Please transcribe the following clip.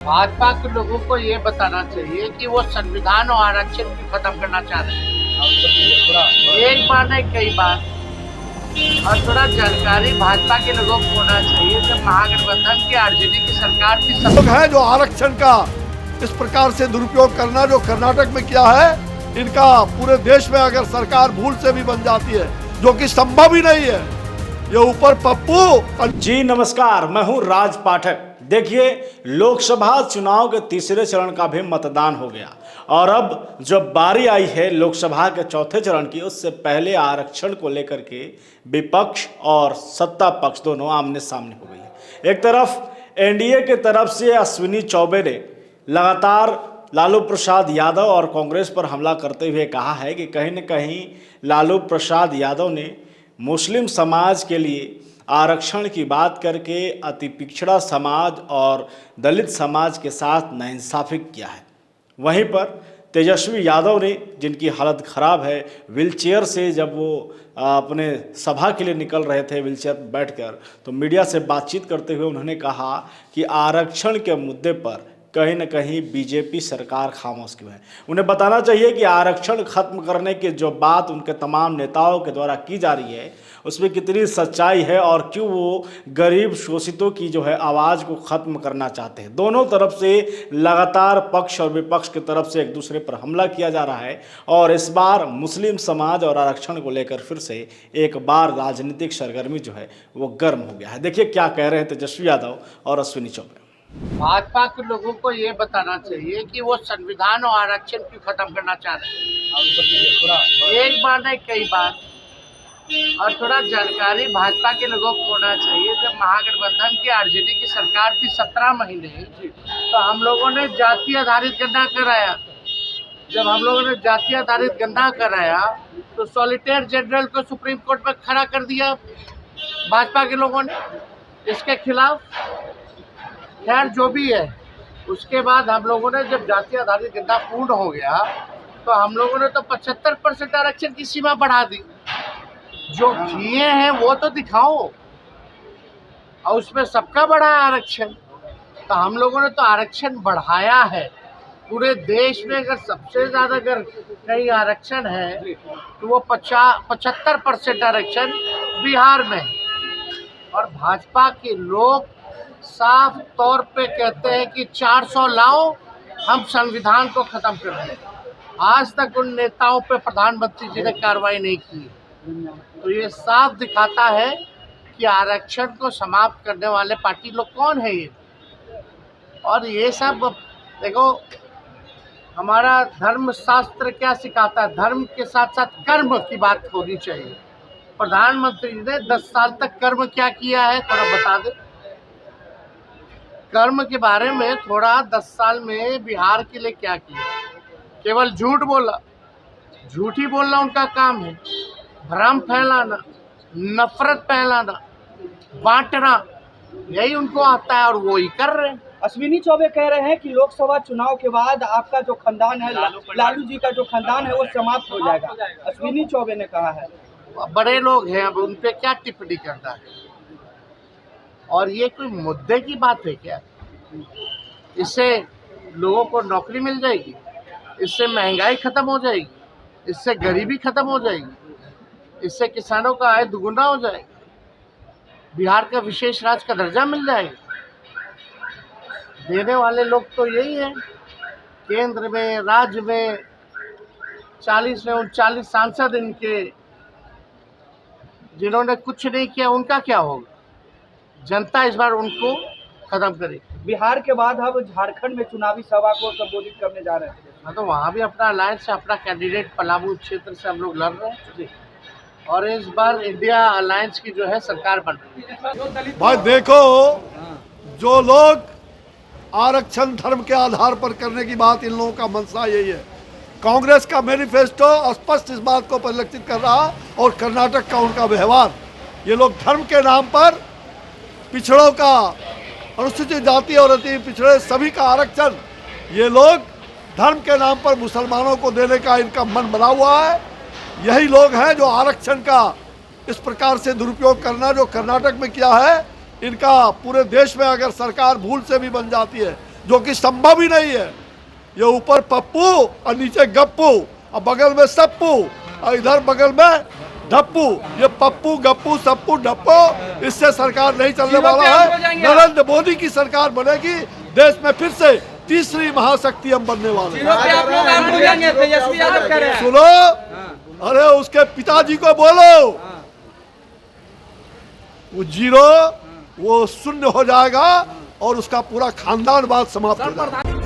भाजपा के लोगों को ये बताना चाहिए कि वो संविधान और आरक्षण भी खत्म करना चाह रहे हैं। एक बार नहीं कई बार। और थोड़ा जानकारी भाजपा के लोगों को होना चाहिए। जब महागठबंधन की आरजेडी की सरकार थी, लोग हैं जो आरक्षण का इस प्रकार से दुरुपयोग करना जो कर्नाटक में किया है, इनका पूरे देश में अगर सरकार भूल से भी बन जाती है, जो कि संभव ही नहीं है। ये ऊपर पप्पू जी नमस्कार, मैं हूं राज पाठक। देखिए, लोकसभा चुनाव के तीसरे चरण का भी मतदान हो गया और अब जब बारी आई है लोकसभा के चौथे चरण की, उससे पहले आरक्षण को लेकर के विपक्ष और सत्ता पक्ष दोनों आमने सामने हो गई है। एक तरफ एनडीए के तरफ से अश्विनी चौबे ने लगातार लालू प्रसाद यादव और कांग्रेस पर हमला करते हुए कहा है कि कहीं न कहीं लालू प्रसाद यादव ने मुस्लिम समाज के लिए आरक्षण की बात करके अति पिछड़ा समाज और दलित समाज के साथ नाइंसाफ़ी किया है। वहीं पर तेजस्वी यादव ने, जिनकी हालत ख़राब है, व्हीलचेयर से जब वो अपने सभा के लिए निकल रहे थे व्हीलचेयर पर बैठकर, तो मीडिया से बातचीत करते हुए उन्होंने कहा कि आरक्षण के मुद्दे पर कहीं न कहीं बीजेपी सरकार खामोश क्यों है। उन्हें बताना चाहिए कि आरक्षण खत्म करने की जो बात उनके तमाम नेताओं के द्वारा की जा रही है, उसमें कितनी सच्चाई है और क्यों वो गरीब शोषितों की जो है आवाज़ को ख़त्म करना चाहते हैं। दोनों तरफ से लगातार पक्ष और विपक्ष की तरफ से एक दूसरे पर हमला किया जा रहा है और इस बार मुस्लिम समाज और आरक्षण को लेकर फिर से एक बार राजनीतिक सरगर्मी जो है वो गर्म हो गया है। देखिए क्या कह रहे हैं तेजस्वी यादव और अश्विनी चौबे। भाजपा के लोगों को ये बताना चाहिए कि वो संविधान और आरक्षण क्यों खत्म करना चाह रहे हैं। एक बार नहीं कई बार। और थोड़ा जानकारी भाजपा के लोगों को होना चाहिए। जब महागठबंधन की आरजेडी की सरकार थी 17 महीने, तो हम लोगों ने जाति आधारित गणना कराया। जब हम लोगों ने जाति आधारित गणना कराया तो सॉलिटेयर जनरल को सुप्रीम कोर्ट में खड़ा कर दिया भाजपा के लोगों ने इसके खिलाफ। खैर जो भी है, उसके बाद हम लोगों ने जब जाति आधारित गणना पूर्ण हो गया तो हम लोगों ने तो 75% आरक्षण की सीमा बढ़ा दी। जो किए हैं वो तो दिखाओ, और उसमें सबका बढ़ा आरक्षण। तो हम लोगों ने तो आरक्षण बढ़ाया है पूरे देश में। अगर सबसे ज़्यादा अगर कहीं आरक्षण है तो वो 75% आरक्षण बिहार में है। और भाजपा के लोग साफ तौर पे कहते हैं कि 400 लाओ, हम संविधान को ख़त्म कर दें। आज तक उन नेताओं पे प्रधानमंत्री जी ने कार्रवाई नहीं की। तो ये साफ दिखाता है कि आरक्षण को समाप्त करने वाले पार्टी लोग कौन है ये। और ये सब देखो, हमारा धर्म शास्त्र क्या सिखाता है, धर्म के साथ साथ कर्म की बात होनी चाहिए। प्रधानमंत्री ने 10 साल तक कर्म क्या किया है थोड़ा बता दे। कर्म के बारे में थोड़ा 10 साल में बिहार के लिए क्या किया। केवल झूठ बोला, झूठ ही बोलना उनका काम है। भ्रम फैलाना, नफरत फैलाना, बांटना, यही उनको आता है और वो ही कर रहे हैं। अश्विनी चौबे कह रहे हैं कि लोकसभा चुनाव के बाद आपका जो खानदान है, लालू जी का जो खानदान है, वो समाप्त हो जाएगा। अश्विनी चौबे ने कहा है। बड़े लोग हैं, अब उन पे क्या टिप्पणी करना है। और ये कोई मुद्दे की बात है क्या? इससे लोगों को नौकरी मिल जाएगी, इससे महंगाई खत्म हो जाएगी, इससे गरीबी खत्म हो जाएगी, इससे किसानों का आय दुगुना हो जाएगा, बिहार का विशेष राज्य का दर्जा मिल जाएगा। देने वाले लोग तो यही हैं, केंद्र में, राज्य में 40 में 39 सांसद इनके, जिन्होंने कुछ नहीं किया उनका क्या होगा। जनता इस बार उनको खत्म करेगी। बिहार के बाद अब झारखंड में चुनावी सभा को संबोधित करने जा रहे हैं। हाँ, तो वहाँ भी अपना अलायंस से अपना कैंडिडेट पलामू क्षेत्र से हम लोग लड़ रहे हैं और इस बार इंडिया अलायंस की जो है सरकार बन रही है। भाई देखो, जो लोग आरक्षण धर्म के आधार पर करने की बात, इन लोगों का मंशा यही है। कांग्रेस का मैनिफेस्टो स्पष्ट इस बात को परिलक्षित कर रहा, और कर्नाटक का उनका व्यवहार। ये लोग धर्म के नाम पर पिछड़ों का, अनुसूचित जाति और अति पिछड़े सभी का आरक्षण, ये लोग धर्म के नाम पर मुसलमानों को देने का इनका मन बना हुआ है। यही लोग हैं जो आरक्षण का इस प्रकार से दुरुपयोग करना जो कर्नाटक में किया है, इनका पूरे देश में अगर सरकार भूल से भी बन जाती है, जो कि संभव ही नहीं है। ये ऊपर पप्पू और नीचे गप्पू और बगल में सप्पू और इधर बगल में धप्पू। ये पप्पू गप्पू सप्पू डप्पू, इससे सरकार नहीं चलने वाला है। नरेंद्र मोदी की सरकार बनेगी, देश में फिर से तीसरी महाशक्ति हम बनने वाले हैं। सुनो, अरे उसके पिताजी को बोलो, वो जीरो वो शून्य हो जाएगा और उसका पूरा खानदान बाद समाप्त हो जाएगा।